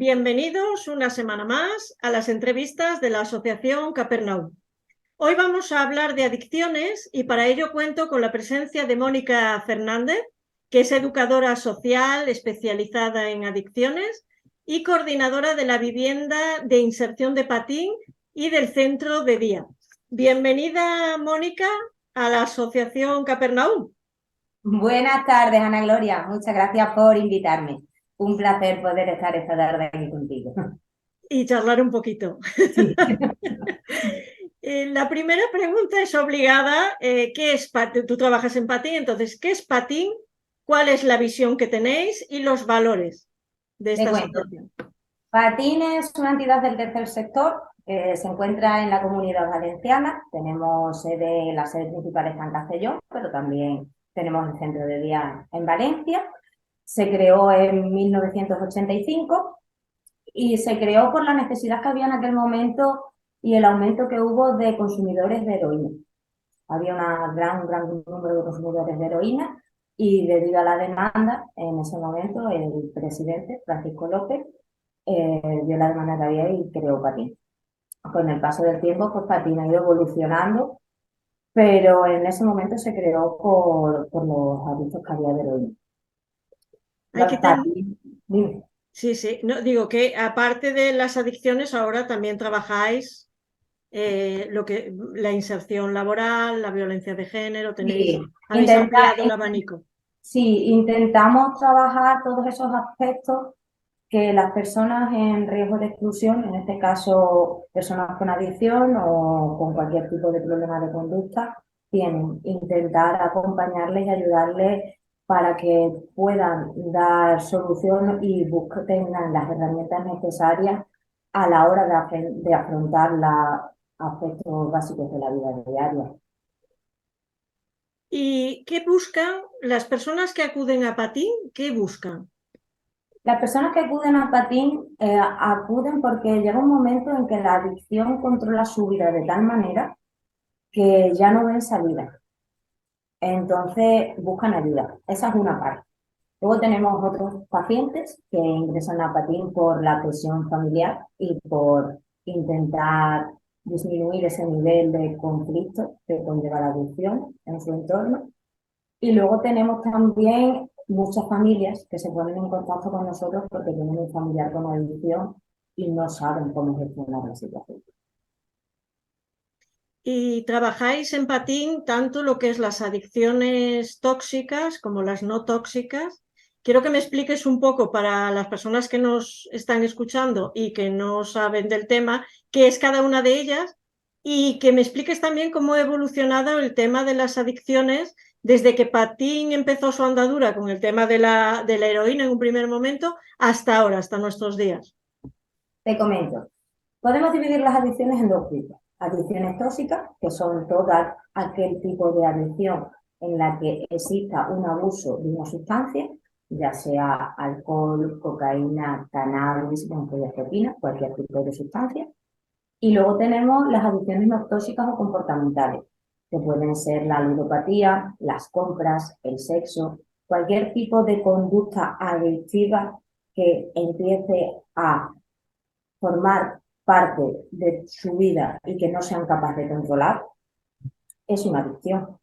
Bienvenidos una semana más a las entrevistas de la Asociación Capernaum. Hoy vamos a hablar de adicciones y para ello cuento con la presencia de Mónica Fernández, que es educadora social especializada en adicciones y coordinadora de la vivienda de inserción de Patín y del centro de día. Bienvenida, Mónica, a la Asociación Capernaum. Buenas tardes, Ana Gloria. Muchas gracias por invitarme. Un placer poder estar esta tarde aquí contigo. Y charlar un poquito. Sí. La primera pregunta es obligada. ¿Qué es Patín? Tú trabajas en Patín, entonces, ¿qué es Patín? ¿Cuál es la visión que tenéis y los valores de Te esta cuento. asociación? Patín es una entidad del tercer sector que se encuentra en la Comunidad Valenciana. Tenemos sede, la sede principal está en Castellón, pero también tenemos el centro de día en Valencia. Se creó en 1985 y se creó por la necesidad que había en aquel momento y el aumento que hubo de consumidores de heroína. Había un gran número de consumidores de heroína y debido a la demanda, en ese momento el presidente, Francisco López, vio la demanda que había y creó Patín. Con el paso del tiempo, pues Patín ha ido evolucionando, pero en ese momento se creó por los adictos que había de heroína. Hay que Patín, dime. Sí, sí. No, digo que aparte de las adicciones, ahora también trabajáis la inserción laboral, la violencia de género, Sí, habéis ampliado el abanico. sí, intentamos trabajar todos esos aspectos que las personas en riesgo de exclusión, en este caso personas con adicción o con cualquier tipo de problema de conducta, tienen. Intentar acompañarles y ayudarles para que puedan dar solución y tengan las herramientas necesarias a la hora de afrontar los aspectos básicos de la vida diaria. ¿Y qué buscan las personas que acuden a Patín? ¿Qué buscan? Las personas que acuden a Patín acuden porque llega un momento en que la adicción controla su vida de tal manera que ya no ven salida. Entonces buscan ayuda. Esa es una parte. Luego tenemos otros pacientes que ingresan a Patín por la presión familiar y por intentar disminuir ese nivel de conflicto que conlleva la adicción en su entorno. Y luego tenemos también muchas familias que se ponen en contacto con nosotros porque tienen un familiar con adicción y no saben cómo gestionar la situación. Y trabajáis en Patín tanto lo que es las adicciones tóxicas como las no tóxicas. Quiero que me expliques un poco para las personas que nos están escuchando y que no saben del tema, qué es cada una de ellas y que me expliques también cómo ha evolucionado el tema de las adicciones desde que Patín empezó su andadura con el tema de la heroína en un primer momento hasta ahora, hasta nuestros días. Te comento, podemos dividir las adicciones en dos tipos. Adicciones tóxicas, que son todo aquel tipo de adicción en la que exista un abuso de una sustancia, ya sea alcohol, cocaína, cannabis, benzodiazepina, cualquier tipo de sustancia. Y luego tenemos las adicciones no tóxicas o comportamentales, que pueden ser la ludopatía, las compras, el sexo, cualquier tipo de conducta adictiva que empiece a formar parte de su vida y que no sean capaces de controlar, es una adicción.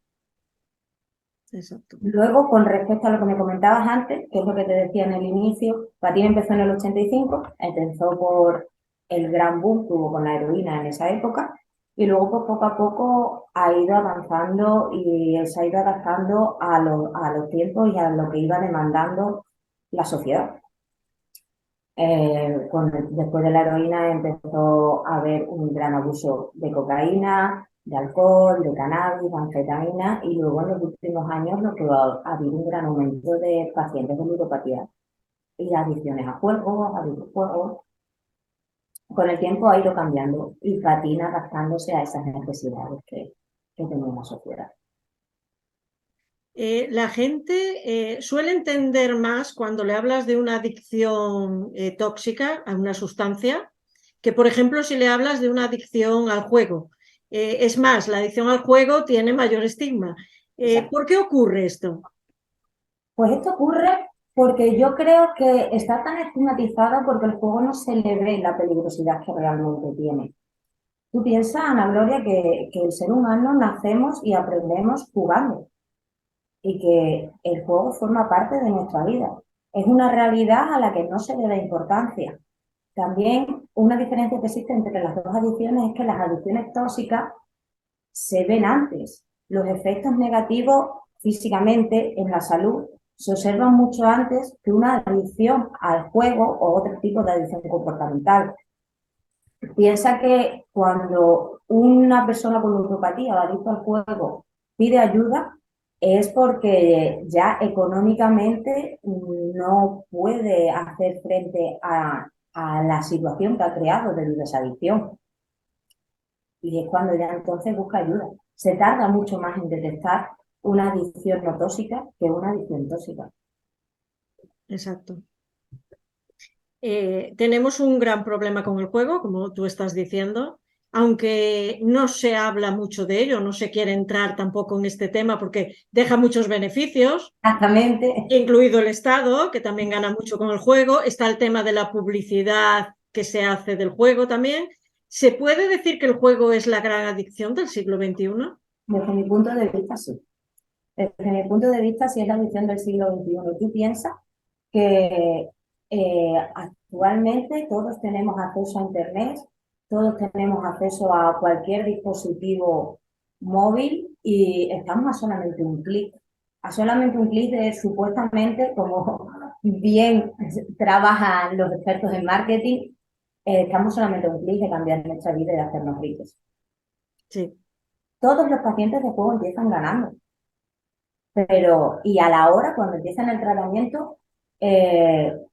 Exacto. Luego, con respecto a lo que me comentabas antes, que es lo que te decía en el inicio, Patín empezó en el 85, empezó por el gran boom que hubo con la heroína en esa época, y luego pues, poco a poco ha ido avanzando y se ha ido adaptando a los tiempos y a lo que iba demandando la sociedad. Después de la heroína empezó a haber un gran abuso de cocaína, de alcohol, de cannabis, de anfetamina y luego en los últimos años lo que ha habido un gran aumento de pacientes de ludopatía y adicciones a juegos, a videojuegos. Con el tiempo ha ido cambiando y Patín adaptándose a esas necesidades que tenía la sociedad. La gente suele entender más cuando le hablas de una adicción tóxica a una sustancia que, por ejemplo, si le hablas de una adicción al juego. Es más, la adicción al juego tiene mayor estigma. ¿Por qué ocurre esto? Pues esto ocurre Porque yo creo que está tan estigmatizado porque el juego no se le ve la peligrosidad que realmente tiene. Tú piensas, Ana Gloria, que el ser humano nacemos y aprendemos jugando y que el juego forma parte de nuestra vida. Es una realidad a la que no se le da importancia. También una diferencia que existe entre las dos adicciones es que las adicciones tóxicas se ven antes. Los efectos negativos físicamente en la salud se observan mucho antes que una adicción al juego o otro tipo de adicción comportamental. Piensa que cuando una persona con ludopatía o adicto al juego pide ayuda es porque ya económicamente no puede hacer frente a la situación que ha creado debido a esa adicción. Y es cuando ya entonces busca ayuda. Se tarda mucho más en detectar una adicción no tóxica que una adicción tóxica. Exacto. Tenemos un gran problema con el juego, como tú estás diciendo, aunque no se habla mucho de ello, no se quiere entrar tampoco en este tema porque deja muchos beneficios, Exactamente. incluido el Estado, que también gana mucho con el juego. Está el tema de la publicidad que se hace del juego también. ¿Se puede decir que el juego es la gran adicción del siglo XXI? Desde mi punto de vista, sí. Desde mi punto de vista, sí es la adicción del siglo XXI. ¿Tú piensas que actualmente todos tenemos acceso a Internet, todos tenemos acceso a cualquier dispositivo móvil y estamos a solamente un clic de supuestamente, como bien trabajan los expertos en marketing, estamos solamente a un clic de cambiar nuestra vida y de hacernos ricos. Sí. Todos los pacientes de juego empiezan ganando, pero y a la hora, cuando empiezan el tratamiento,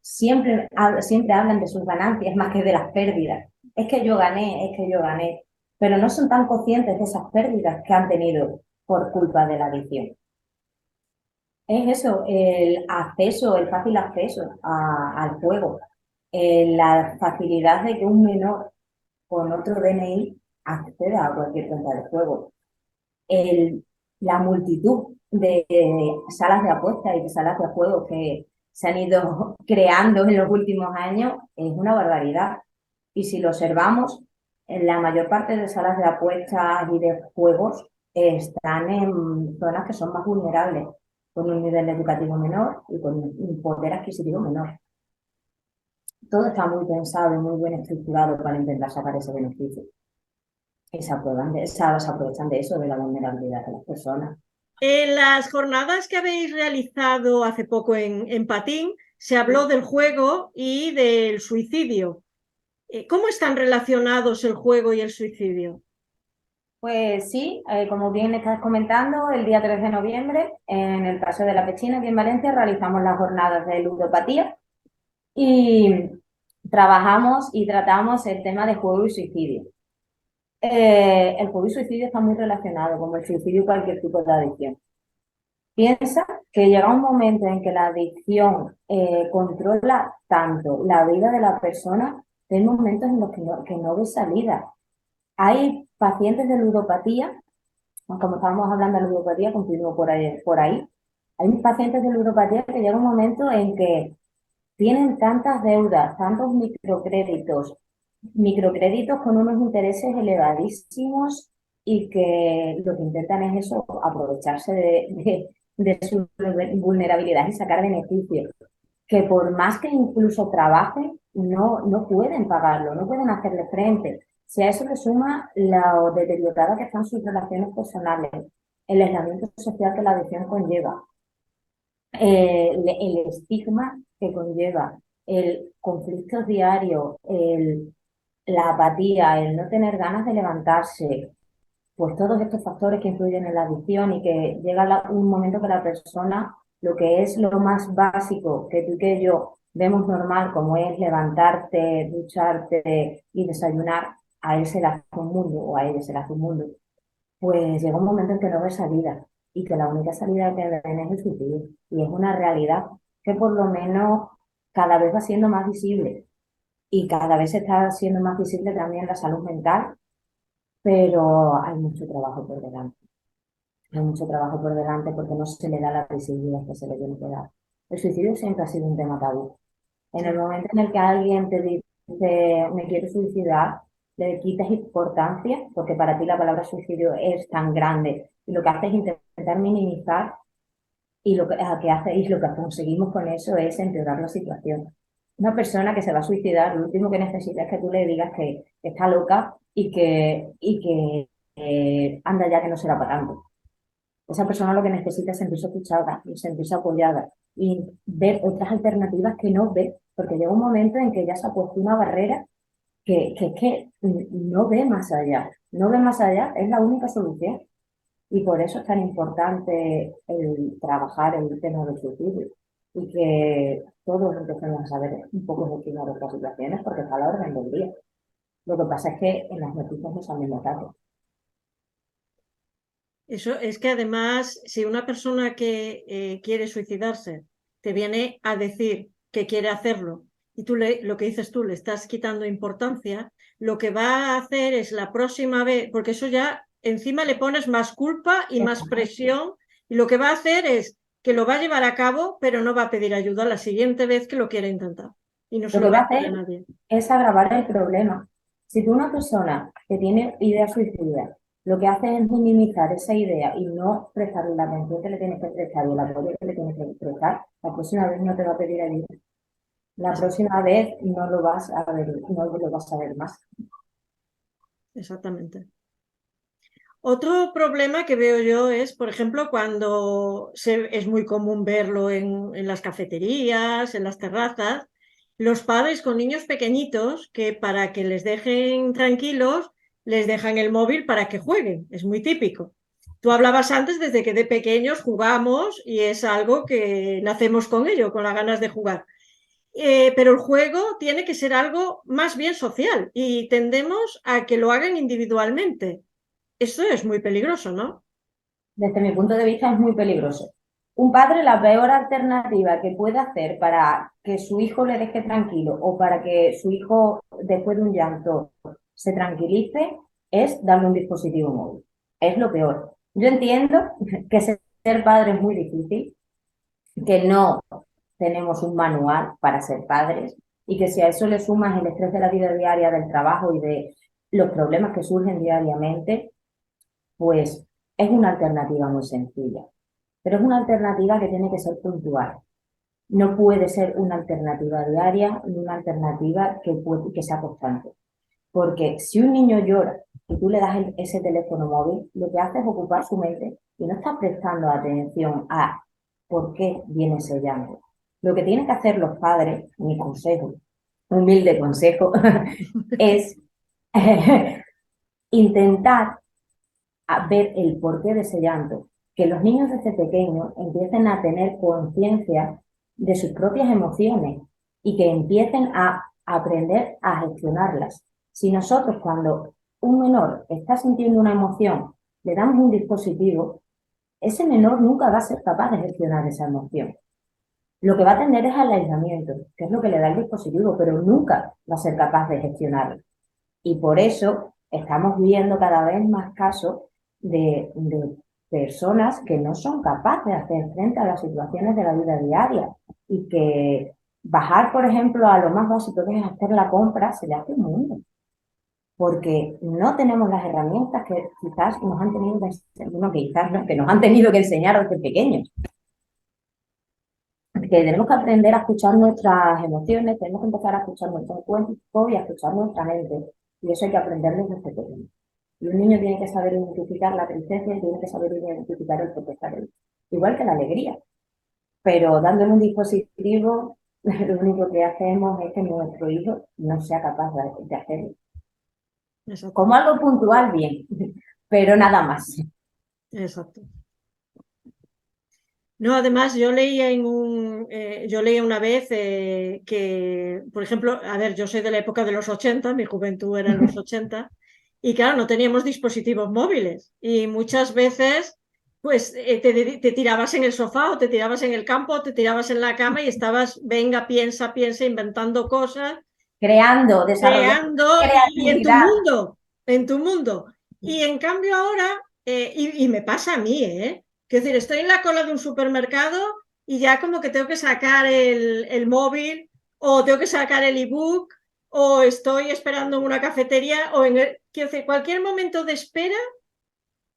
siempre hablan de sus ganancias más que de las pérdidas. Es que yo gané, pero no son tan conscientes de esas pérdidas que han tenido por culpa de la adicción. Es eso, el acceso, el fácil acceso al juego, la facilidad de que un menor con otro DNI acceda a cualquier cuenta de juego, el, la multitud de salas de apuestas y de salas de juegos que se han ido creando en los últimos años es una barbaridad. Y si lo observamos, en la mayor parte de salas de apuestas y de juegos están en zonas que son más vulnerables, con un nivel educativo menor y con un poder adquisitivo menor. Todo está muy pensado y muy bien estructurado para intentar sacar ese beneficio. Y se aprovechan de eso, de la vulnerabilidad de las personas. En las jornadas que habéis realizado hace poco en Patín, se habló del juego y del suicidio. ¿Cómo están relacionados el juego y el suicidio? Pues sí, como bien estás comentando, el día 3 de noviembre en el Paseo de la Pechina, aquí en Valencia, realizamos las jornadas de ludopatía y trabajamos y tratamos el tema de juego y suicidio. El juego y suicidio está muy relacionado, como el suicidio y cualquier tipo de adicción. Piensa que llega un momento en que la adicción controla tanto la vida de la persona que hay momentos en los que no ve salida. Hay pacientes de ludopatía, como estábamos hablando de ludopatía, continúo por ahí. Hay pacientes de ludopatía que llega un momento en que tienen tantas deudas, tantos microcréditos con unos intereses elevadísimos y que lo que intentan es eso, aprovecharse de su vulnerabilidad y sacar beneficios, que por más que incluso trabajen, no pueden pagarlo, no pueden hacerle frente. Si a eso le suma lo deteriorada que están sus relaciones personales, el aislamiento social que la adicción conlleva, el estigma que conlleva, el conflicto diario, la apatía, el no tener ganas de levantarse, pues todos estos factores que influyen en la adicción y que llega un momento que la persona, lo que es lo más básico que tú y que yo vemos normal, como es levantarte, ducharte y desayunar, a él se le hace un mundo o a ella se le hace un mundo, pues llega un momento en que no ve salida y que la única salida que ven es el suicidio. Y es una realidad que por lo menos cada vez va siendo más visible y cada vez está siendo más visible también la salud mental, pero hay mucho trabajo por delante. Hay mucho trabajo por delante porque no se le da la visibilidad que se le tiene que dar. El suicidio siempre ha sido un tema tabú. En el momento en el que alguien te dice, me quiero suicidar, le quitas importancia, porque para ti la palabra suicidio es tan grande, y lo que hace es intentar minimizar, y lo que conseguimos con eso es empeorar la situación. Una persona que se va a suicidar, lo último que necesita es que tú le digas que está loca y que anda ya, que no será para tanto. Esa persona lo que necesita es sentirse escuchada y sentirse apoyada y ver otras alternativas que no ve, porque llega un momento en que ya se ha puesto una barrera que no ve más allá. No ve más allá, es la única solución. Y por eso es tan importante el trabajar el tema del suicidio y que todos empecemos a saber un poco gestionar estas situaciones, porque está a la orden del día. Lo que pasa es que en las noticias no salen los datos. Eso es que además, si una persona que quiere suicidarse te viene a decir que quiere hacerlo y lo que dices tú, le estás quitando importancia, lo que va a hacer es la próxima vez, porque eso ya encima le pones más culpa y más presión, y lo que va a hacer es que lo va a llevar a cabo, pero no va a pedir ayuda la siguiente vez que lo quiera intentar. Y no se Lo lo que va va a a decir a hacer nadie. es agravar el problema. Si tú una persona que tiene ideas suicidas, lo que hace es minimizar esa idea y no prestarle la atención que le tienes que prestar y el apoyo que le tienes que prestar, la próxima vez no te va a pedir ayuda. La próxima vez no lo vas a ver, no lo vas a ver más. Exactamente. Otro problema que veo yo es, por ejemplo, cuando es muy común verlo en las cafeterías, en las terrazas, los padres con niños pequeñitos que para que les dejen tranquilos, les dejan el móvil para que jueguen. Es muy típico. Tú hablabas antes desde que de pequeños jugamos y es algo que nacemos con ello, con las ganas de jugar. Pero el juego tiene que ser algo más bien social y tendemos a que lo hagan individualmente. Eso es muy peligroso, ¿no? Desde mi punto de vista es muy peligroso. Un padre, la peor alternativa que puede hacer para que su hijo le deje tranquilo o para que su hijo, después de un llanto, se tranquilice, es darle un dispositivo móvil. Es lo peor. Yo entiendo que ser padre es muy difícil, que no tenemos un manual para ser padres y que si a eso le sumas el estrés de la vida diaria, del trabajo y de los problemas que surgen diariamente, pues es una alternativa muy sencilla, pero es una alternativa que tiene que ser puntual. No puede ser una alternativa diaria ni una alternativa que sea constante. Porque si un niño llora y tú le das ese teléfono móvil, lo que hace es ocupar su mente y no está prestando atención a por qué viene ese llanto. Lo que tienen que hacer los padres, mi consejo, humilde consejo, es intentar a ver el porqué de ese llanto, que los niños desde pequeños empiecen a tener conciencia de sus propias emociones y que empiecen a aprender a gestionarlas. Si nosotros cuando un menor está sintiendo una emoción le damos un dispositivo, ese menor nunca va a ser capaz de gestionar esa emoción. Lo que va a tender es al aislamiento, que es lo que le da el dispositivo, pero nunca va a ser capaz de gestionarlo. Y por eso estamos viendo cada vez más casos de personas que no son capaces de hacer frente a las situaciones de la vida diaria y que bajar, por ejemplo, a lo más básico que es hacer la compra, se le hace un mundo, porque no tenemos las herramientas que quizás nos han tenido que nos han tenido que enseñar desde pequeños. Que tenemos que aprender a escuchar nuestras emociones, tenemos que empezar a escuchar nuestro cuerpo y a escuchar nuestra mente. Y eso hay que aprenderlo desde pequeño. Y un niño tiene que saber identificar la tristeza y tiene que saber identificar el protestar. Igual que la alegría. Pero dándole un dispositivo, lo único que hacemos es que nuestro hijo no sea capaz de hacerlo. Exacto. Como algo puntual, bien, pero nada más. Exacto. No, además yo leía una vez que, por ejemplo, a ver, yo soy de la época de los 80, mi juventud era en los 80, y claro, no teníamos dispositivos móviles y muchas veces pues te tirabas en el sofá o te tirabas en el campo o te tirabas en la cama y estabas, venga, piensa, piensa, inventando cosas, Creando, desarrollando creando y creatividad. en tu mundo. Y en cambio ahora, y me pasa a mí, ¿eh? Quiero decir, estoy en la cola de un supermercado y ya como que tengo que sacar el móvil o tengo que sacar el ebook o estoy esperando en una cafetería o quiero decir, cualquier momento de espera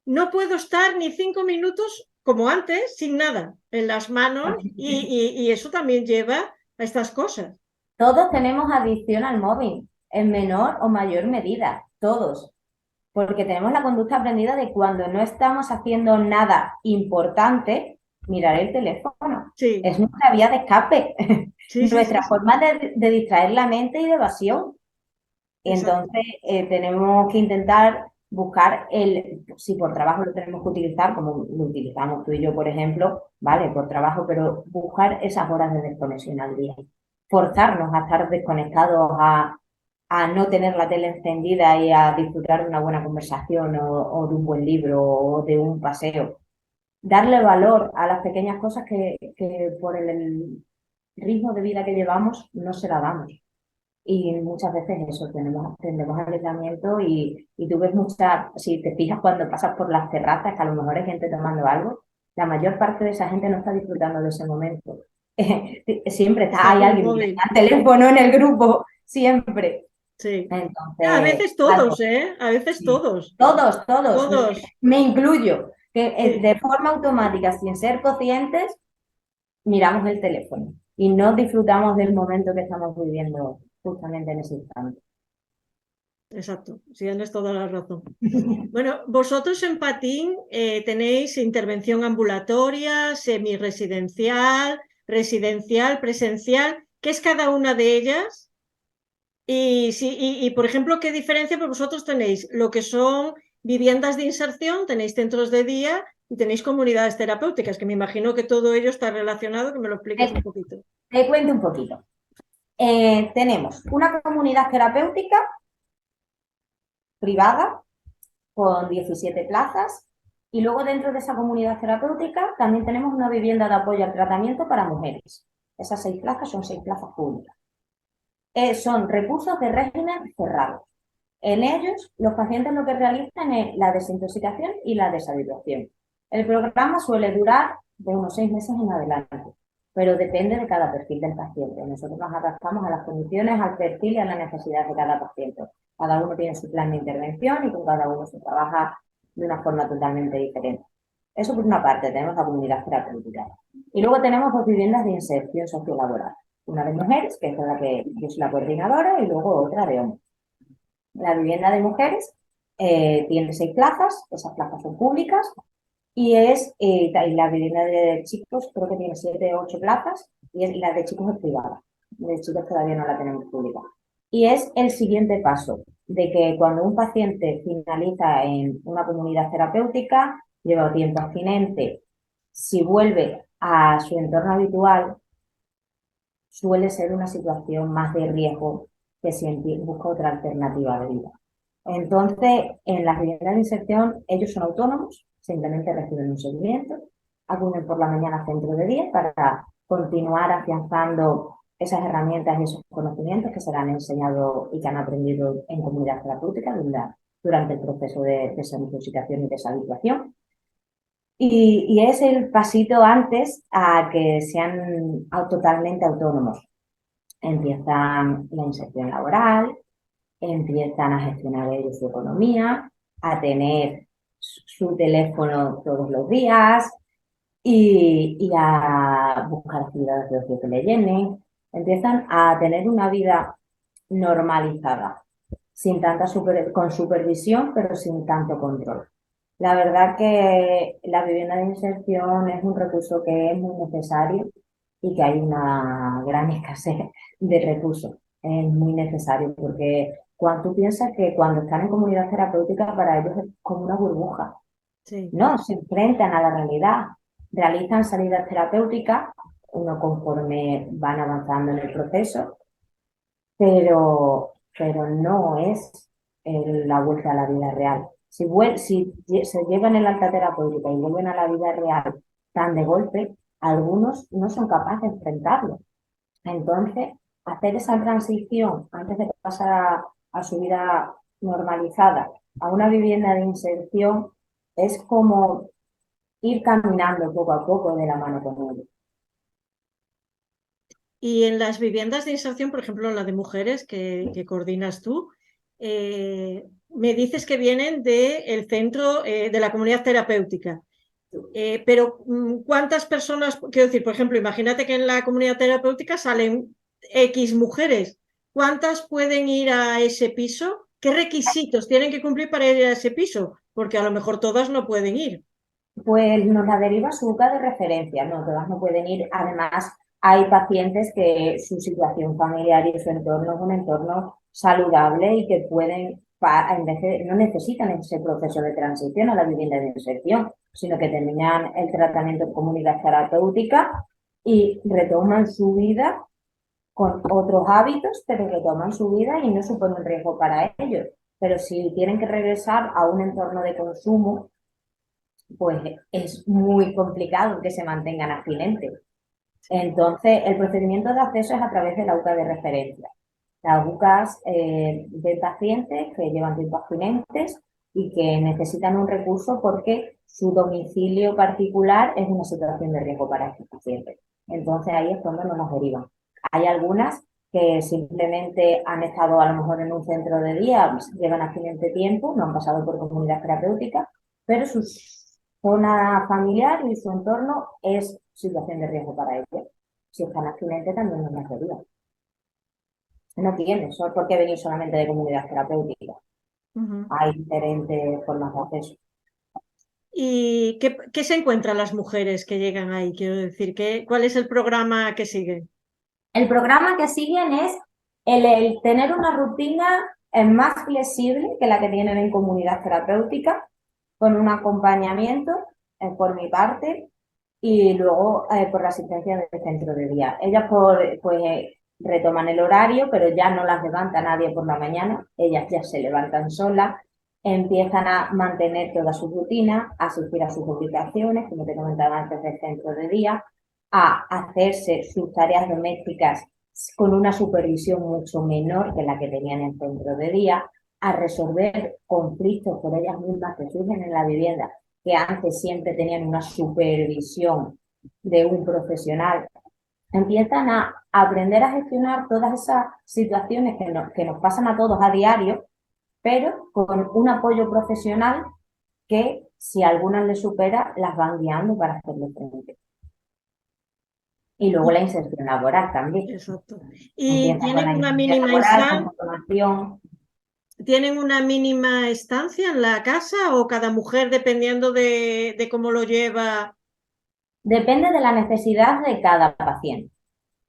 no puedo estar ni 5 minutos como antes sin nada en las manos y eso también lleva a estas cosas. Todos tenemos adicción al móvil, en menor o mayor medida, todos, porque tenemos la conducta aprendida de cuando no estamos haciendo nada importante, mirar el teléfono. Sí, Es nuestra vía de escape, sí, sí, sí, nuestra sí. forma de distraer la mente y de evasión. Exacto. Entonces, tenemos que intentar buscar si por trabajo lo tenemos que utilizar, como lo utilizamos tú y yo, por ejemplo, vale, por trabajo, pero buscar esas horas de desconexión al día. Forzarnos a estar desconectados, a no tener la tele encendida y a disfrutar de una buena conversación o de un buen libro o de un paseo. Darle valor a las pequeñas cosas que por el ritmo de vida que llevamos no se la damos. Y muchas veces eso, tendemos al aislamiento y tú ves si te fijas cuando pasas por las terrazas, que a lo mejor hay gente tomando algo, la mayor parte de esa gente no está disfrutando de ese momento. Siempre Está hay con el alguien mirando móvil. al teléfono en el grupo, siempre. Sí. A Entonces, veces todos, algo. ¿eh? A veces Sí. todos. Todos, Todos. me incluyo, que Sí. de forma automática, sin ser conscientes, miramos el teléfono y no disfrutamos del momento que estamos viviendo justamente en ese instante. Exacto. Sí, tienes toda la razón. Bueno, vosotros en Patín tenéis intervención ambulatoria, semiresidencial, residencial, presencial. ¿Qué es cada una de ellas? Por ejemplo, ¿qué diferencia? Pues vosotros tenéis lo que son viviendas de inserción, tenéis centros de día y tenéis comunidades terapéuticas, que me imagino que todo ello está relacionado, que me lo expliques un Te, poquito. te cuento un poquito. Tenemos una comunidad terapéutica privada con 17 plazas y luego dentro de esa comunidad terapéutica también tenemos una vivienda de apoyo al tratamiento para mujeres. Esas 6 plazas son 6 plazas públicas. Son recursos de régimen cerrado. En ellos, los pacientes lo que realizan es la desintoxicación y la deshabituación. El programa suele durar de unos 6 meses en adelante, pero depende de cada perfil del paciente. Nosotros nos adaptamos a las condiciones, al perfil y a las necesidades de cada paciente. Cada uno tiene su plan de intervención y con cada uno se trabaja de una forma totalmente diferente. Eso por una parte, tenemos la comunidad terapéutica. Y luego tenemos 2 viviendas de inserción sociolaboral. Una de mujeres, que es la que yo soy la coordinadora, y luego otra de hombres. La vivienda de mujeres tiene 6 plazas, esas plazas son públicas, y la vivienda de chicos creo que tiene 7 o 8 plazas, y la de chicos es privada. De chicos todavía no la tenemos pública. Y es el siguiente paso, de que cuando un paciente finaliza en una comunidad terapéutica, lleva tiempo abstinente, si vuelve a su entorno habitual, suele ser una situación más de riesgo que si busca otra alternativa de vida. Entonces, en las viviendas de inserción, ellos son autónomos, simplemente reciben un seguimiento, acuden por la mañana al centro de día para continuar afianzando esas herramientas y esos conocimientos que se les han enseñado y que han aprendido en comunidad terapéutica durante el proceso de desintoxicación y deshabituación. Y es el pasito antes a que sean totalmente autónomos. Empiezan la inserción laboral, empiezan a gestionar ellos su economía, a tener su teléfono todos los días y a buscar actividades de ocio que le llenen. Empiezan a tener una vida normalizada, sin tanta con supervisión, pero sin tanto control. La verdad que la vivienda de inserción es un recurso que es muy necesario y que hay una gran escasez de recursos. Es muy necesario porque cuando tú piensas que cuando están en comunidad terapéutica para ellos es como una burbuja, Sí. no, se enfrentan a la realidad, realizan salidas terapéuticas, uno conforme van avanzando en el proceso, pero no es la vuelta a la vida real. Si se llevan el alta terapéutica y vuelven a la vida real tan de golpe, algunos no son capaces de enfrentarlo. Entonces, hacer esa transición antes de pasar a su vida normalizada a una vivienda de inserción es como ir caminando poco a poco de la mano con ellos. Y en las viviendas de inserción, por ejemplo, en la de mujeres que coordinas tú, me dices que vienen del centro de la comunidad terapéutica. Pero ¿cuántas personas? Quiero decir, por ejemplo, imagínate que en la comunidad terapéutica salen X mujeres. ¿Cuántas pueden ir a ese piso? ¿Qué requisitos tienen que cumplir para ir a ese piso? Porque a lo mejor todas no pueden ir. Pues nos la deriva su UCA de referencia, no todas no pueden ir. Además, hay pacientes que su situación familiar y su entorno es un entorno saludable y que pueden, en vez de, no necesitan ese proceso de transición a la vivienda de inserción, sino que terminan el tratamiento en comunidad terapéutica y retoman su vida con otros hábitos, pero retoman su vida y no supone un riesgo para ellos. Pero si tienen que regresar a un entorno de consumo, pues es muy complicado que se mantengan abstinentes. Entonces, el procedimiento de acceso es a través de la UCA de referencia. Las UCAs de pacientes que llevan tiempo abstinentes y que necesitan un recurso porque su domicilio particular es una situación de riesgo para estos pacientes. Entonces, ahí es cuando nos derivan. Hay algunas que simplemente han estado a lo mejor en un centro de día, llevan abstinente tiempo, no han pasado por comunidad terapéutica, pero su zona familiar y su entorno es situación de riesgo para ellos. Si están abstinentes también nos derivan. No tienes por qué venir solamente de comunidad terapéutica. Hay diferentes formas de acceso. ¿Y qué se encuentran las mujeres que llegan ahí? Quiero decir, ¿cuál es el programa que siguen? El programa que siguen es el tener una rutina más flexible que la que tienen en comunidad terapéutica, con un acompañamiento por mi parte y luego por la asistencia del centro de día. Ellas retoman el horario, pero ya no las levanta nadie por la mañana, ellas ya se levantan solas, empiezan a mantener toda su rutina, a asistir a sus obligaciones, como te comentaba antes del centro de día, a hacerse sus tareas domésticas con una supervisión mucho menor que la que tenían en centro de día, a resolver conflictos por ellas mismas que surgen en la vivienda, que antes siempre tenían una supervisión de un profesional. Empiezan a aprender a gestionar todas esas situaciones que nos pasan a todos a diario, pero con un apoyo profesional que, si alguna les supera, las van guiando para hacerle frente. Y luego la inserción laboral también. Exacto. ¿Y Empieza con tienen la una inserción mínima laboral, con formación. ¿Tienen una mínima estancia en la casa o cada mujer, dependiendo de cómo lo lleva? Depende de la necesidad de cada paciente.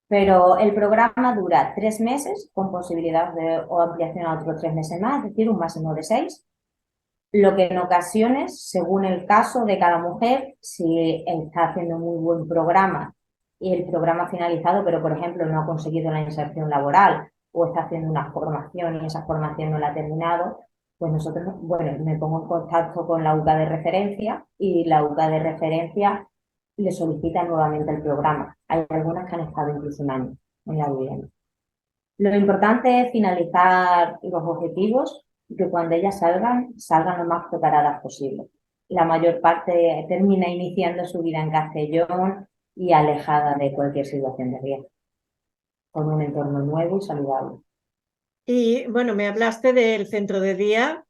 Pero el programa dura 3 meses con posibilidad de ampliación a otros 3 meses más, es decir, un máximo de 6. Lo que en ocasiones, según el caso de cada mujer, si está haciendo un muy buen programa y el programa ha finalizado, pero por ejemplo no ha conseguido la inserción laboral o está haciendo una formación y esa formación no la ha terminado, pues nosotros, bueno, me pongo en contacto con la UCA de referencia y la UCA de referencia le solicita nuevamente el programa. Hay algunas que han estado incluso un año en la vivienda. Lo importante es finalizar los objetivos y que cuando ellas salgan lo más preparadas posible. La mayor parte termina iniciando su vida en Castellón y alejada de cualquier situación de riesgo, con un entorno nuevo y saludable. Y bueno, me hablaste del centro de día.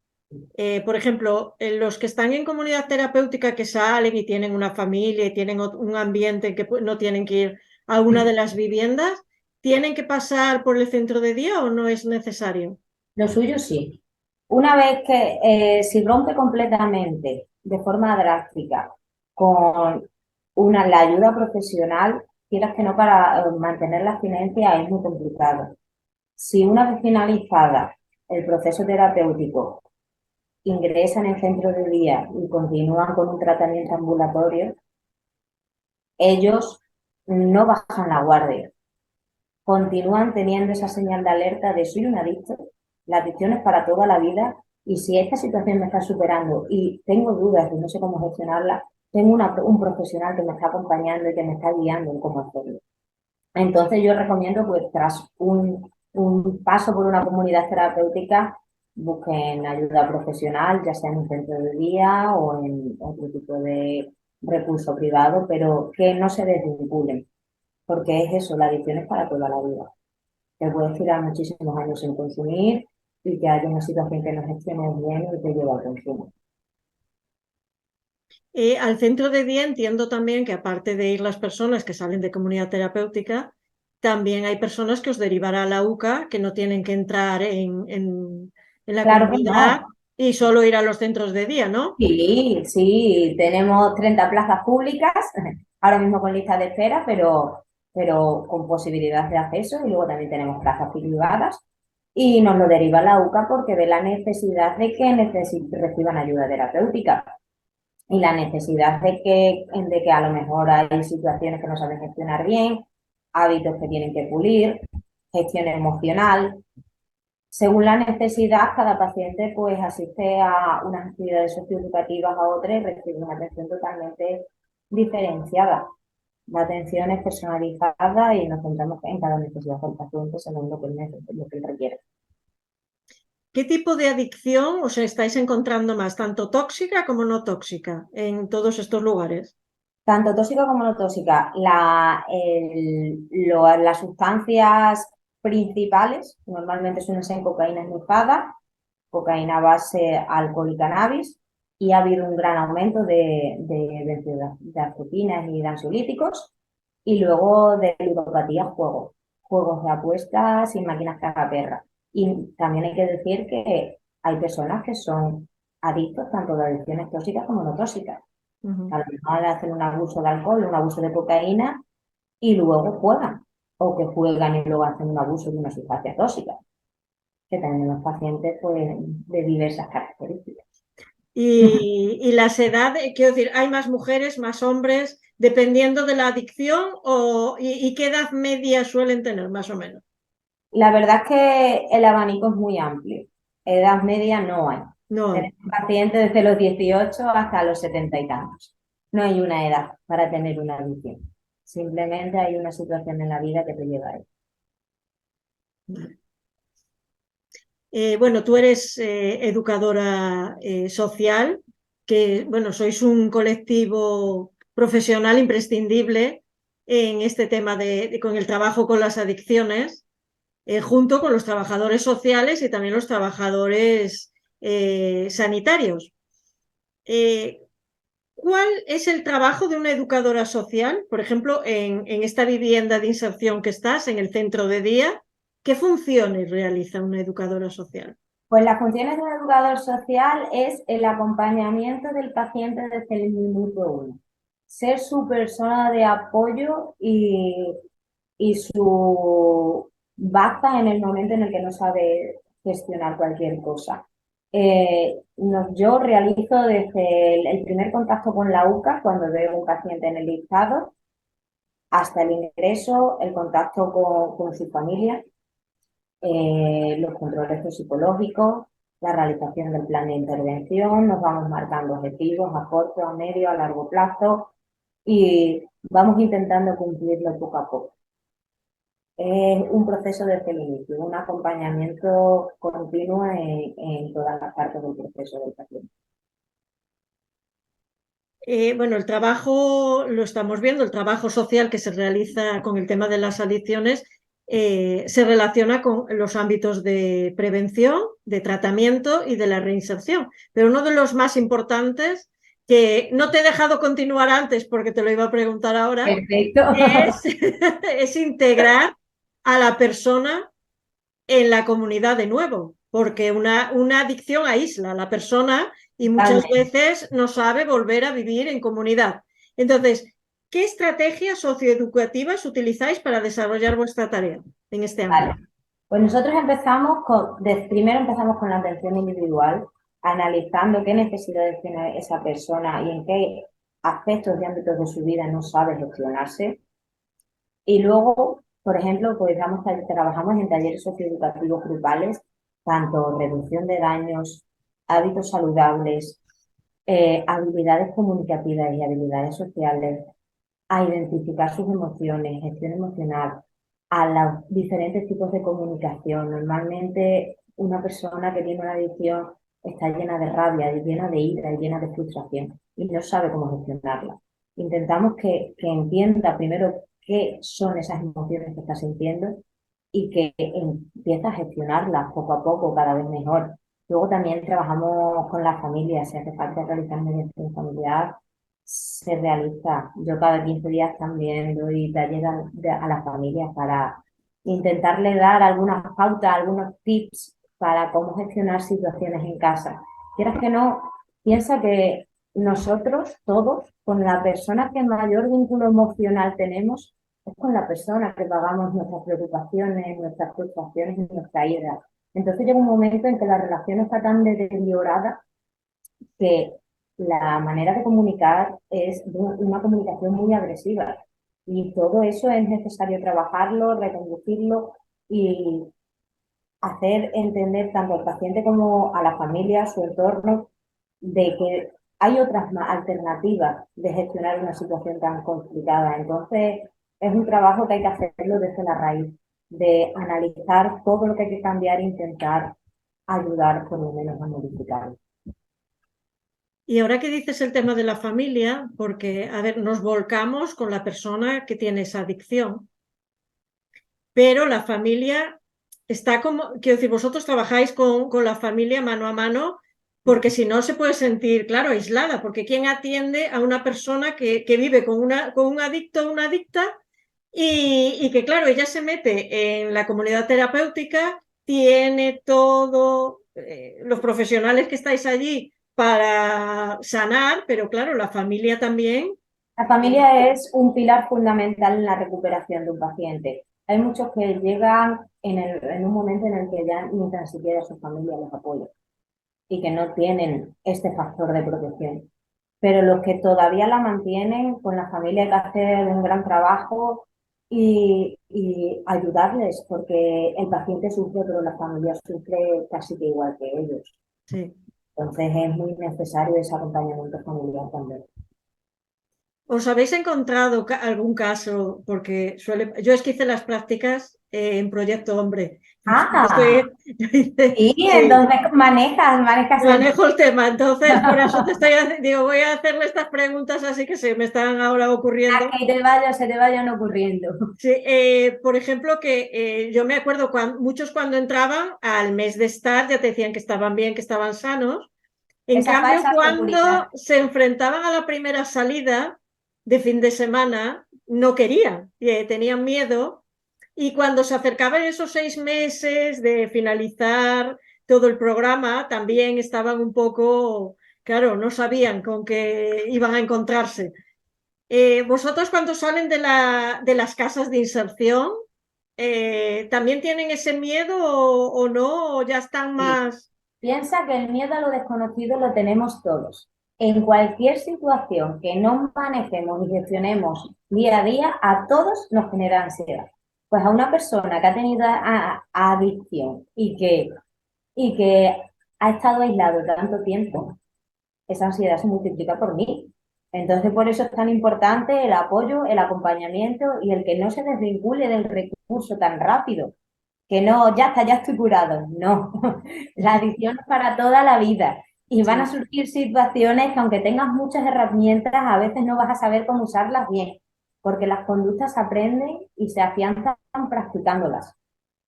Por ejemplo, los que están en comunidad terapéutica que salen y tienen una familia y tienen un ambiente que no tienen que ir a una de las viviendas, ¿tienen que pasar por el centro de día o no es necesario? Lo suyo sí. Una vez que si rompe completamente de forma drástica con la ayuda profesional, quieras que no, para mantener la abstinencia es muy complicado. Si una vez finalizada el proceso terapéutico ingresan en centro de día y continúan con un tratamiento ambulatorio, ellos no bajan la guardia. Continúan teniendo esa señal de alerta de soy un adicto, la adicción es para toda la vida y si esta situación me está superando y tengo dudas y no sé cómo gestionarla, tengo un profesional que me está acompañando y que me está guiando en cómo hacerlo. Entonces yo recomiendo, pues tras un paso por una comunidad terapéutica, busquen ayuda profesional, ya sea en un centro de día o en otro tipo de recurso privado, pero que no se desvinculen, porque es eso, la adicción es para toda la vida. Te puedes tirar muchísimos años sin consumir y que haya una situación que no gestiones bien y te lleva al consumo. Al centro de día entiendo también que aparte de ir las personas que salen de comunidad terapéutica, también hay personas que os derivará a la UCA que no tienen que entrar en la Claro que comunidad no. y solo ir a los centros de día, ¿no? Sí, sí, tenemos 30 plazas públicas, ahora mismo con lista de espera, pero con posibilidad de acceso y luego también tenemos plazas privadas y nos lo deriva la UCA porque ve la necesidad de que reciban ayuda terapéutica y la necesidad de que a lo mejor hay situaciones que no saben gestionar bien, hábitos que tienen que pulir, gestión emocional. Según la necesidad, cada paciente pues asiste a unas actividades socioeducativas, a otras y recibe una atención totalmente diferenciada. La atención es personalizada y nos centramos en cada necesidad del paciente según lo que él requiere. ¿Qué tipo de adicción os estáis encontrando más, tanto tóxica como no tóxica, en todos estos lugares? Tanto tóxica como no tóxica. Las sustancias principales normalmente suelen ser cocaína esnifada, cocaína base, alcohol y cannabis, y ha habido un gran aumento de benzodiazepinas y de ansiolíticos, y luego de ludopatía, juegos de apuestas y máquinas cagaperras. Y también hay que decir que hay personas que son adictos tanto de adicciones tóxicas como no tóxicas. A lo mejor hacen un abuso de alcohol, un abuso de cocaína y luego juegan. O que juegan y luego hacen un abuso de una sustancia tóxica, que tenemos pacientes pues, de diversas características. Y las edades, quiero decir, ¿hay más mujeres, más hombres, dependiendo de la adicción y qué edad media suelen tener, más o menos? La verdad es que el abanico es muy amplio. Edad media no hay. No hay. Tenemos pacientes desde los 18 hasta los 70 y tantos. No hay una edad para tener una adicción. Simplemente hay una situación en la vida que te lleva a ello. Bueno, tú eres educadora social, que, bueno, sois un colectivo profesional imprescindible en este tema con el trabajo con las adicciones, junto con los trabajadores sociales y también los trabajadores sanitarios. Eh, ¿Cuál es el trabajo de una educadora social? Por ejemplo, en esta vivienda de inserción que estás, en el centro de día, ¿qué funciones realiza una educadora social? Pues las funciones de un educador social es el acompañamiento del paciente desde el minuto uno. Ser su persona de apoyo y su baza en el momento en el que no sabe gestionar cualquier cosa. Yo realizo desde el primer contacto con la UCA, cuando veo un paciente en el listado, hasta el ingreso, el contacto con su familia, los controles psicológicos, la realización del plan de intervención, nos vamos marcando objetivos a corto, a medio, a largo plazo y vamos intentando cumplirlo poco a poco. Es un proceso desde el inicio, un acompañamiento continuo en todas las partes del proceso del paciente. Bueno, el trabajo, lo estamos viendo, el trabajo social que se realiza con el tema de las adicciones se relaciona con los ámbitos de prevención, de tratamiento y de la reinserción. Pero uno de los más importantes, que no te he dejado continuar antes porque te lo iba a preguntar ahora, Perfecto. es, es integrar a la persona en la comunidad de nuevo, porque una adicción aísla a la persona y muchas veces no sabe volver a vivir en comunidad. Entonces, ¿qué estrategias socioeducativas utilizáis para desarrollar vuestra tarea en este ámbito? Vale. Pues nosotros primero empezamos con la atención individual, analizando qué necesidades tiene esa persona y en qué aspectos y ámbitos de su vida no sabe gestionarse. Y luego, por ejemplo, pues trabajamos en talleres socioeducativos grupales, tanto reducción de daños, hábitos saludables, habilidades comunicativas y habilidades sociales, a identificar sus emociones, gestión emocional, a los diferentes tipos de comunicación. Normalmente una persona que tiene una adicción está llena de rabia, llena de ira, llena de frustración y no sabe cómo gestionarla. Intentamos que entienda primero qué son esas emociones que estás sintiendo y que empieza a gestionarlas poco a poco, cada vez mejor. Luego también trabajamos con la familia, si hace falta realizar mediación familiar, se realiza. Yo cada 15 días también doy talleres a las familias para intentarle dar algunas pautas, algunos tips para cómo gestionar situaciones en casa. Quieras que no, piensa que nosotros todos, con la persona que mayor vínculo emocional tenemos, es con la persona que pagamos nuestras preocupaciones, nuestras frustraciones y nuestra ira. Entonces llega un momento en que la relación está tan deteriorada que la manera de comunicar es una comunicación muy agresiva. Y todo eso es necesario trabajarlo, reconducirlo y hacer entender tanto al paciente como a la familia, a su entorno, de que hay otras alternativas de gestionar una situación tan complicada. Entonces, es un trabajo que hay que hacerlo desde la raíz, de analizar todo lo que hay que cambiar e intentar ayudar por lo menos a modificarlo. Y ahora que dices el tema de la familia, porque, a ver, nos volcamos con la persona que tiene esa adicción, pero la familia está como, quiero decir, vosotros trabajáis con la familia mano a mano, porque si no se puede sentir, claro, aislada, porque ¿quién atiende a una persona que vive con un adicto o una adicta y que, claro, ella se mete en la comunidad terapéutica, tiene todo, los profesionales que estáis allí para sanar, pero claro, la familia también. La familia es un pilar fundamental en la recuperación de un paciente. Hay muchos que llegan en un momento en el que ya ni tan siquiera su familia les apoya y que no tienen este factor de protección. Pero los que todavía la mantienen, con la familia hay que hacer un gran trabajo y ayudarles, porque el paciente sufre, pero la familia sufre casi que igual que ellos. Sí. Entonces es muy necesario ese acompañamiento familiar también. ¿Os habéis encontrado algún caso? Porque yo es que hice las prácticas en Proyecto Hombre. Ah, Yo hice, sí, sí, entonces manejas el... manejo el tema, entonces por eso digo, voy a hacerle estas preguntas así que se me están ahora ocurriendo. que se te vayan ocurriendo. Sí, por ejemplo, que yo me acuerdo muchos cuando entraban al mes de estar ya te decían que estaban bien, que estaban sanos. En Esa cambio, falsa seguridad. cuando se enfrentaban a la primera salida de fin de semana, no querían, tenían miedo. Y cuando se acercaban esos 6 meses de finalizar todo el programa, también estaban un poco, claro, no sabían con qué iban a encontrarse. ¿Vosotros cuando salen de las casas de inserción, también tienen ese miedo o no? ¿O ya están Sí. más... Piensa que el miedo a lo desconocido lo tenemos todos. En cualquier situación que no manejemos y gestionemos día a día, a todos nos genera ansiedad. Pues a una persona que ha tenido adicción y que ha estado aislado tanto tiempo, esa ansiedad se multiplica por mí. Entonces, por eso es tan importante el apoyo, el acompañamiento y el que no se desvincule del recurso tan rápido. Que no, ya está, ya estoy curado. No, la adicción es para toda la vida. Y van a Sí, surgir situaciones que aunque tengas muchas herramientas, a veces no vas a saber cómo usarlas bien, porque las conductas se aprenden y se afianzan practicándolas.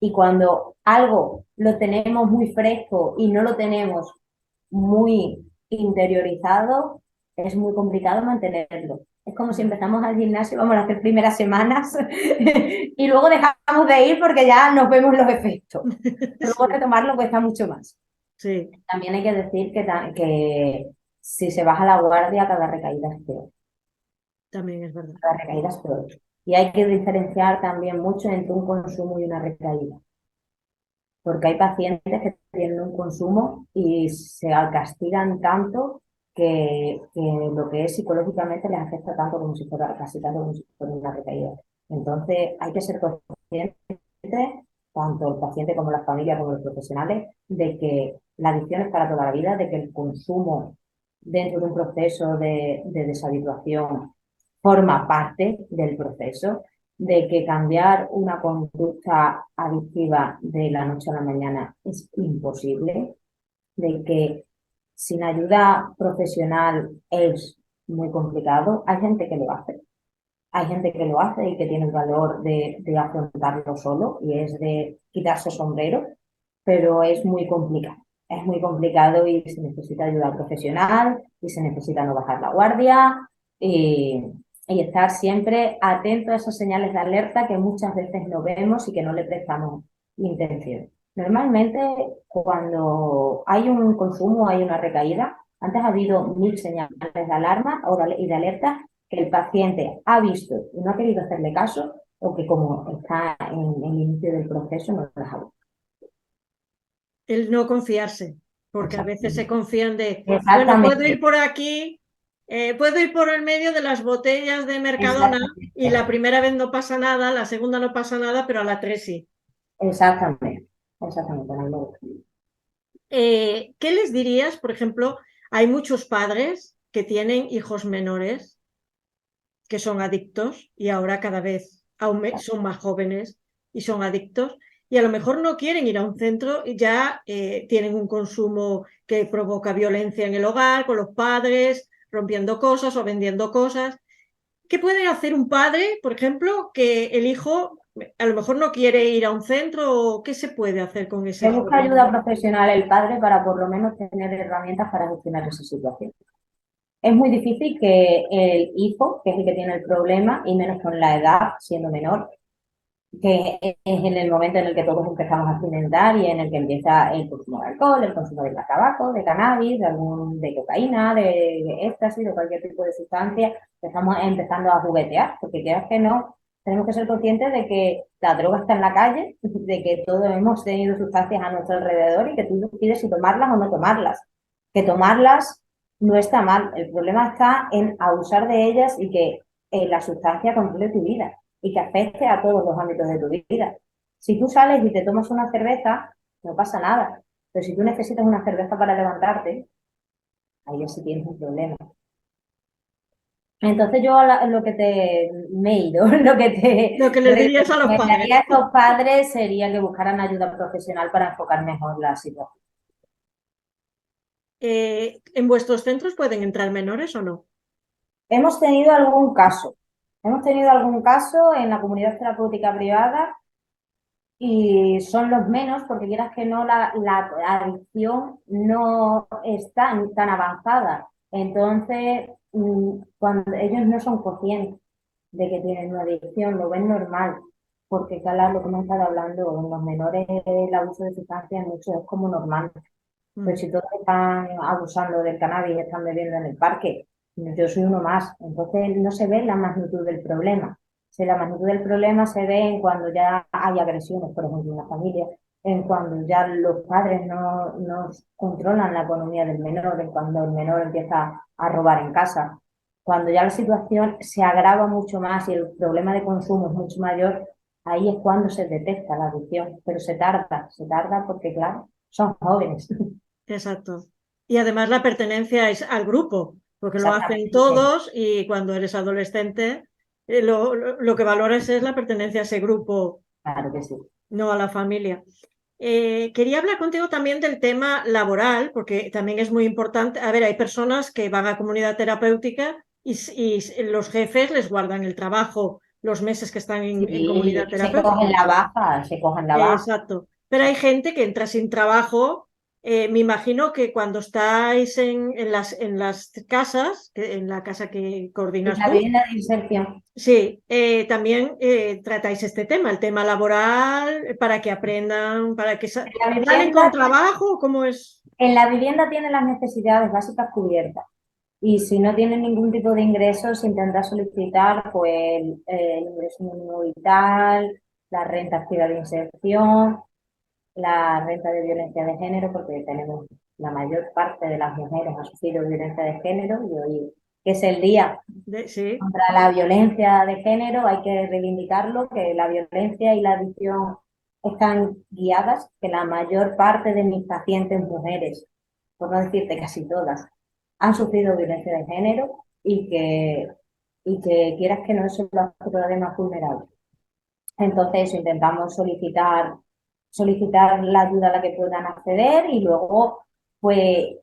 Y cuando algo lo tenemos muy fresco y no lo tenemos muy interiorizado, es muy complicado mantenerlo. Es como si empezamos al gimnasio, vamos a hacer primeras semanas y luego dejamos de ir porque ya nos vemos los efectos. Luego sí, retomarlo cuesta mucho más. sí, También hay que decir que si se baja la guardia, cada recaída es peor. también es verdad. Cada recaída es peor. Y hay que diferenciar también mucho entre un consumo y una recaída. Porque hay pacientes que tienen un consumo y se castigan tanto que lo que es psicológicamente les afecta tanto como si fuera, casi tanto como si fuera una recaída. Entonces hay que ser conscientes, tanto el paciente como la familia como los profesionales, de que la adicción es para toda la vida, de que el consumo dentro de un proceso de deshabituación forma parte del proceso, de que cambiar una conducta adictiva de la noche a la mañana es imposible, de que sin ayuda profesional es muy complicado. Hay gente que lo hace, Hay gente que lo hace y que tiene el valor de afrontarlo solo y es de quitarse sombrero, pero es muy complicado. Es muy complicado y se necesita ayuda profesional y se necesita no bajar la guardia y estar siempre atento a esas señales de alerta que muchas veces no vemos y que no le prestamos intención. Normalmente, cuando hay un consumo, hay una recaída, antes ha habido 1000 señales de alarma y de alerta que el paciente ha visto y no ha querido hacerle caso o que como está en el inicio del proceso no las ha visto. El no confiarse, porque a veces se Exactamente. confían de, bueno, puedo ir Exactamente. por aquí, puedo ir por el medio de las botellas de Mercadona y Exactamente. la primera vez no pasa nada, la segunda no pasa nada, pero a la 3 sí. Exactamente. Exactamente. No me gusta. ¿Qué les dirías? Por ejemplo, hay muchos padres que tienen hijos menores que son adictos y ahora cada vez son más jóvenes y son adictos y a lo mejor no quieren ir a un centro y ya tienen un consumo que provoca violencia en el hogar, con los padres, rompiendo cosas o vendiendo cosas. ¿Qué puede hacer un padre, por ejemplo, que el hijo a lo mejor no quiere ir a un centro o qué se puede hacer con ese Que busca joven? ayuda profesional el padre para por lo menos tener herramientas para gestionar esa situación. Es muy difícil que el hijo, que es el que tiene el problema, y menos con la edad, siendo menor, que es en el momento en el que todos empezamos a experimentar y en el que empieza el consumo de alcohol, el consumo de tabaco, de cannabis, de cocaína, de éxtasis, de cualquier tipo de sustancia, estamos empezando a juguetear, porque quieras que no, tenemos que ser conscientes de que la droga está en la calle, de que todos hemos tenido sustancias a nuestro alrededor y que tú decides si tomarlas o no tomarlas. Que tomarlas no está mal, el problema está en abusar de ellas y que la sustancia controle tu vida y que afecte a todos los ámbitos de tu vida. Si tú sales y te tomas una cerveza, no pasa nada. Pero si tú necesitas una cerveza para levantarte, ahí ya sí tienes un problema. Entonces yo lo que me he ido, lo que Lo que te les dirías a los recomendaría a padres. estos padres sería que buscaran ayuda profesional para enfocar mejor la situación. ¿En vuestros centros pueden entrar menores o no? Hemos tenido algún caso en la comunidad terapéutica privada y son los menos porque quieras que no, la adicción no está tan avanzada. Entonces, cuando ellos no son conscientes de que tienen una adicción, lo ven normal, porque claro, lo que hemos estado hablando, en los menores el abuso de sustancias mucho es como normal. Pero Mm. si todos están abusando del cannabis y están bebiendo en el parque, yo soy uno más. Entonces no se ve la magnitud del problema. Si la magnitud del problema se ve en cuando ya hay agresiones, por ejemplo, en la familia, en cuando ya los padres no controlan la economía del menor, en cuando el menor empieza a robar en casa, cuando ya la situación se agrava mucho más y el problema de consumo es mucho mayor, ahí es cuando se detecta la adicción. Pero se tarda porque, claro, son jóvenes. Exacto. Y además la pertenencia es al grupo, porque lo hacen Exactamente, todos y cuando eres adolescente lo que valoras es la pertenencia a ese grupo, claro que sí. no a la familia. Quería hablar contigo también del tema laboral, porque también es muy importante. A ver, hay personas que van a comunidad terapéutica y los jefes les guardan el trabajo los meses que están en Sí, comunidad terapéutica. se cogen la baja. Exacto. Pero hay gente que entra sin trabajo. Me imagino que cuando estáis en las casas, en la casa que Y coordinas la tú, vivienda de inserción. sí, también tratáis este tema, el tema laboral, para que aprendan, para que En la salen con vivienda, trabajo, ¿cómo es? en la vivienda tienen las necesidades básicas cubiertas. Y si no tienen ningún tipo de ingresos, se intenta solicitar pues, el ingreso mínimo vital, la renta activa de inserción, la renta de violencia de género, porque tenemos la mayor parte de las mujeres ha sufrido violencia de género y hoy, que es el día Sí, contra la violencia de género, hay que reivindicarlo, que la violencia y la adicción están guiadas, que la mayor parte de mis pacientes mujeres, por no decirte casi todas, han sufrido violencia de género y que quieras que no, eso lo hace todavía más vulnerable. Entonces, eso, intentamos solicitar la ayuda a la que puedan acceder y luego, pues,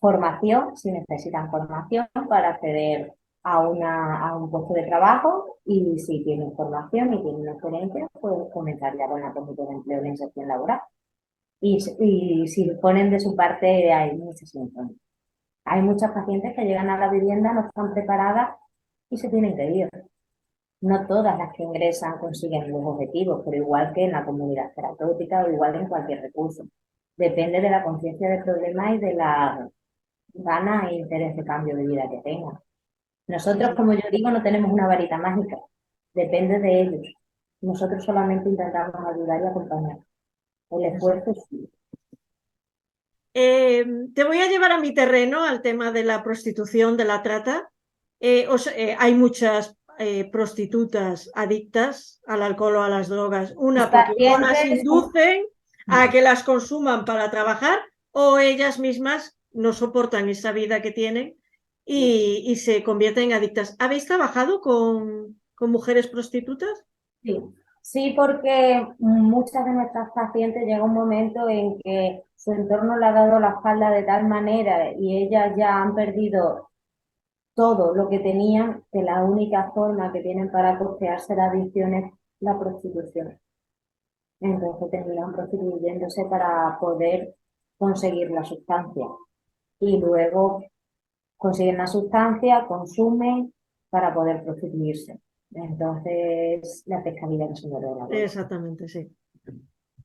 formación, si necesitan formación para acceder a un puesto de trabajo y si tienen formación y tienen experiencia, pues comenzar ya con la política de empleo y la inserción laboral. Y si ponen de su parte, hay muchas soluciones. Hay muchas pacientes que llegan a la vivienda, no están preparadas y se tienen que ir. No todas las que ingresan consiguen los objetivos, pero igual que en la comunidad terapéutica o igual en cualquier recurso. Depende de la conciencia del problema y de la ganas e interés de cambio de vida que tengan. Nosotros, como yo digo, no tenemos una varita mágica. Depende de ellos. Nosotros solamente intentamos ayudar y acompañar. El esfuerzo es suyo. Te voy a llevar a mi terreno, al tema de la prostitución, de la trata. Hay muchas prostitutas adictas al alcohol o a las drogas. Una, porque o las inducen a que las consuman para trabajar o ellas mismas no soportan esa vida que tienen y se convierten en adictas. ¿Habéis trabajado con mujeres prostitutas? Sí. Sí, porque muchas de nuestras pacientes llega un momento en que su entorno le ha dado la espalda de tal manera y ellas ya han perdido todo lo que tenían, que la única forma que tienen para costearse la adicción es la prostitución. Entonces terminan prostituyéndose para poder conseguir la sustancia. Y luego consiguen la sustancia, consumen para poder prostituirse. Entonces, la pescadilla no se muere de la boca. Exactamente, sí.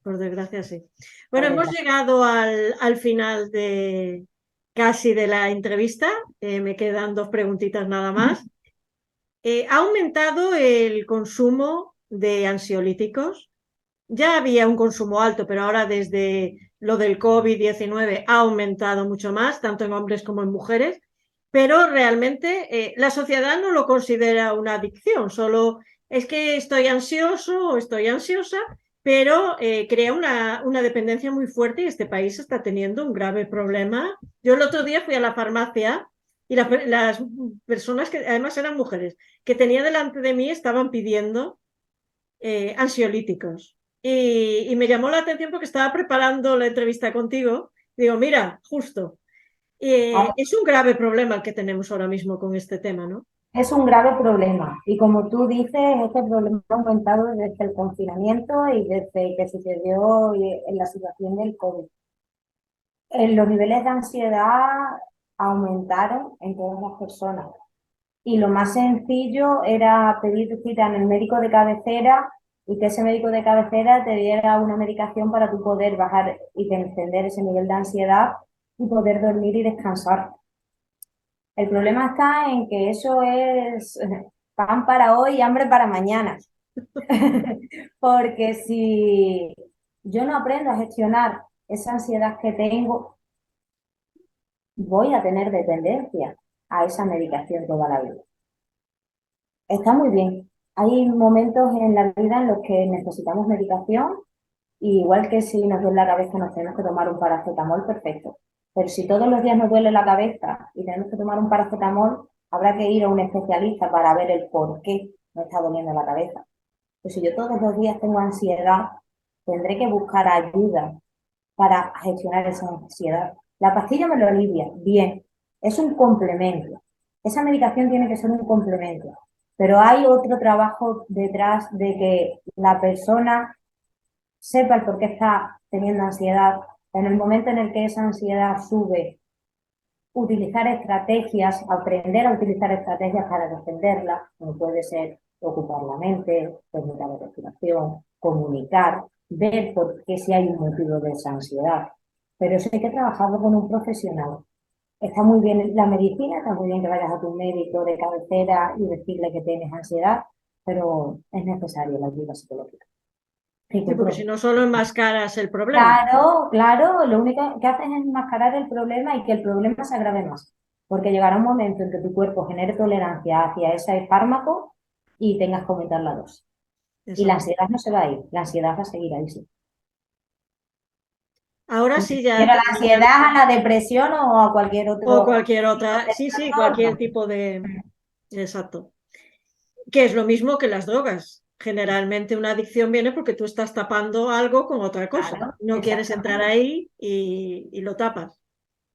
Por desgracia, sí. Bueno, hemos llegado al final de casi de la entrevista. Me quedan 2 preguntitas nada más. ¿Ha aumentado el consumo de ansiolíticos? Ya había un consumo alto, pero ahora desde lo del COVID-19 ha aumentado mucho más, tanto en hombres como en mujeres. Pero realmente la sociedad no lo considera una adicción, solo es que estoy ansioso o estoy ansiosa, pero crea una dependencia muy fuerte y este país está teniendo un grave problema. Yo el otro día fui a la farmacia y las personas que además eran mujeres que tenía delante de mí estaban pidiendo ansiolíticos. Y me llamó la atención porque estaba preparando la entrevista contigo. Digo, mira, justo. Es un grave problema el que tenemos ahora mismo con este tema, ¿no? Es un grave problema y como tú dices, este problema ha aumentado desde el confinamiento y desde que sucedió en la situación del COVID. Los niveles de ansiedad aumentaron en todas las personas y lo más sencillo era pedir cita en el médico de cabecera y que ese médico de cabecera te diera una medicación para tú poder bajar y encender ese nivel de ansiedad y poder dormir y descansar. El problema está en que eso es pan para hoy y hambre para mañana. Porque si yo no aprendo a gestionar esa ansiedad que tengo, voy a tener dependencia a esa medicación toda la vida. Está muy bien. Hay momentos en la vida en los que necesitamos medicación, y igual que si nos duele la cabeza nos tenemos que tomar un paracetamol, perfecto. Pero si todos los días nos duele la cabeza y tenemos que tomar un paracetamol, habrá que ir a un especialista para ver el por qué me está doliendo la cabeza. Pues si yo todos los días tengo ansiedad, tendré que buscar ayuda para gestionar esa ansiedad. La pastilla me lo alivia, bien, es un complemento. Esa medicación tiene que ser un complemento, pero hay otro trabajo detrás de que la persona sepa el por qué está teniendo ansiedad. En el momento en el que esa ansiedad sube, utilizar estrategias, aprender a utilizar estrategias para defenderla, como puede ser ocupar la mente, técnica de respiración, comunicar, ver por qué si hay un motivo de esa ansiedad. Pero eso hay que trabajarlo con un profesional. Está muy bien la medicina, está muy bien que vayas a tu médico de cabecera y decirle que tienes ansiedad, pero es necesaria la ayuda psicológica. Sí, porque si no solo enmascaras el problema. Claro, claro, lo único que haces es enmascarar el problema y que el problema se agrave más. Porque llegará un momento en que tu cuerpo genere tolerancia hacia ese fármaco y tengas que aumentar la dosis. Y la ansiedad no se va a ir, la ansiedad va a seguir ahí, sí. Ahora sí ya. Pero la ansiedad a la depresión o a cualquier otro. O cualquier otra, sí, cualquier tipo de. Exacto. Que es lo mismo que las drogas. Generalmente una adicción viene porque tú estás tapando algo con otra cosa. Claro, no quieres entrar ahí y lo tapas.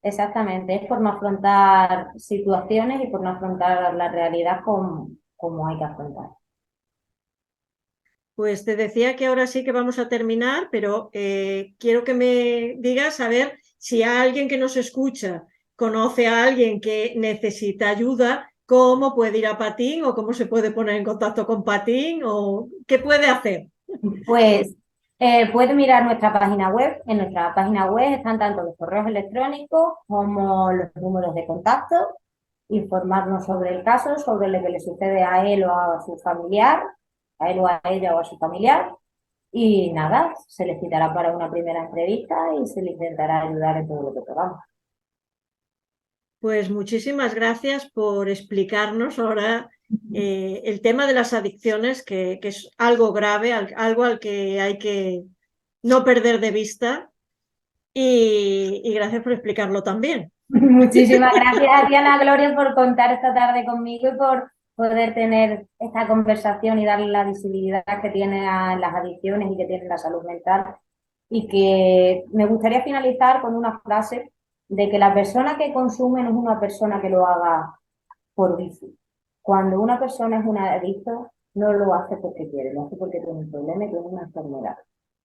Exactamente, es por no afrontar situaciones y por no afrontar la realidad como hay que afrontar. Pues te decía que ahora sí que vamos a terminar, pero quiero que me digas a ver si alguien que nos escucha conoce a alguien que necesita ayuda, cómo puede ir a Patín o cómo se puede poner en contacto con Patín o qué puede hacer. Pues puede mirar nuestra página web. En nuestra página web están tanto los correos electrónicos como los números de contacto, informarnos sobre el caso, sobre lo que le sucede a él o a su familiar, a él o a ella o a su familiar. Y nada, se les citará para una primera entrevista y se les intentará ayudar en todo lo que podamos. Pues muchísimas gracias por explicarnos ahora el tema de las adicciones, que es algo grave, algo al que hay que no perder de vista y gracias por explicarlo también. Muchísimas gracias a ti, Ana Gloria, por contar esta tarde conmigo y por poder tener esta conversación y darle la visibilidad que tiene a las adicciones y que tiene la salud mental. Y que me gustaría finalizar con una frase de que la persona que consume no es una persona que lo haga por vicio. Cuando una persona es un adicto, no lo hace porque quiere, lo hace porque tiene un problema y tiene una enfermedad.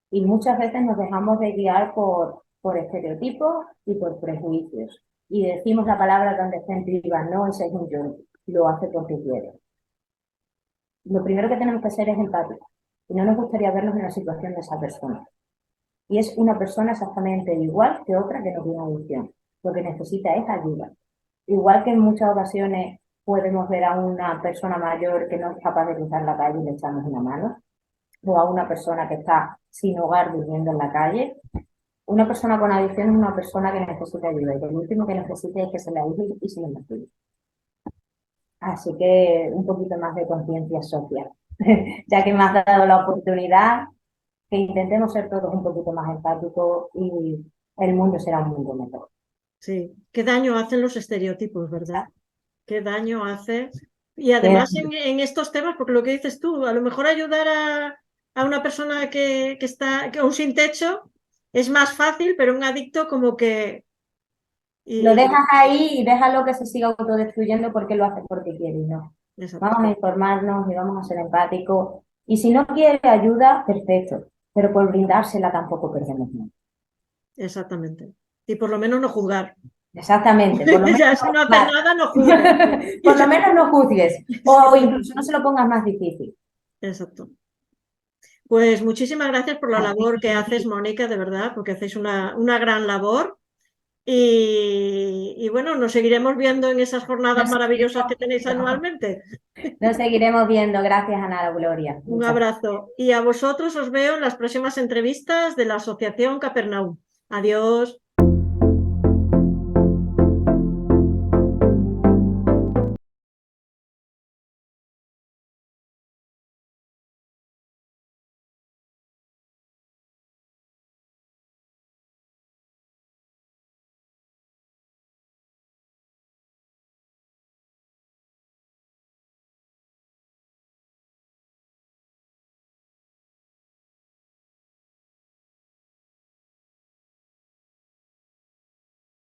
Y muchas veces nos dejamos de guiar por estereotipos y por prejuicios. Y decimos la palabra donde está en priva, no, ese es un yo, lo hace porque quiere. Lo primero que tenemos que hacer es empáticos. Y no nos gustaría vernos en la situación de esa persona. Y es una persona exactamente igual que otra que no tiene adicción. Lo que necesita es ayuda. Igual que en muchas ocasiones podemos ver a una persona mayor que no es capaz de cruzar la calle y le echamos una mano, o a una persona que está sin hogar viviendo en la calle. Una persona con adicción es una persona que necesita ayuda y que el último que necesite es que se le aísle y se le investigue. Así que un poquito más de conciencia social, ya que me has dado la oportunidad, que intentemos ser todos un poquito más empáticos y el mundo será un mundo mejor. Sí, qué daño hacen los estereotipos, ¿verdad? Qué daño hace. Y además en estos temas, porque lo que dices tú, a lo mejor ayudar a una persona que está que aún sin techo es más fácil, pero un adicto como que... Lo Y, dejas ahí y déjalo que se siga autodestruyendo porque lo hace porque quiere y no. exacto, Vamos a informarnos y vamos a ser empáticos. Y si no quiere ayuda, perfecto, pero por brindársela tampoco perdemos nada. exactamente. Y por lo menos no juzgar. Exactamente, por lo menos Ya, si no haces nada, no juzgues. por lo menos no juzgues o incluso no se lo pongas más difícil. Exacto. Pues muchísimas gracias por la labor que haces, Mónica, de verdad, porque hacéis una gran labor. Y bueno, nos seguiremos viendo en esas jornadas maravillosas que tenéis anualmente. Nos seguiremos viendo. Gracias, Ana Gloria. Un Muchas abrazo. Y a vosotros os veo en las próximas entrevistas de la Asociación Capernaum. Adiós.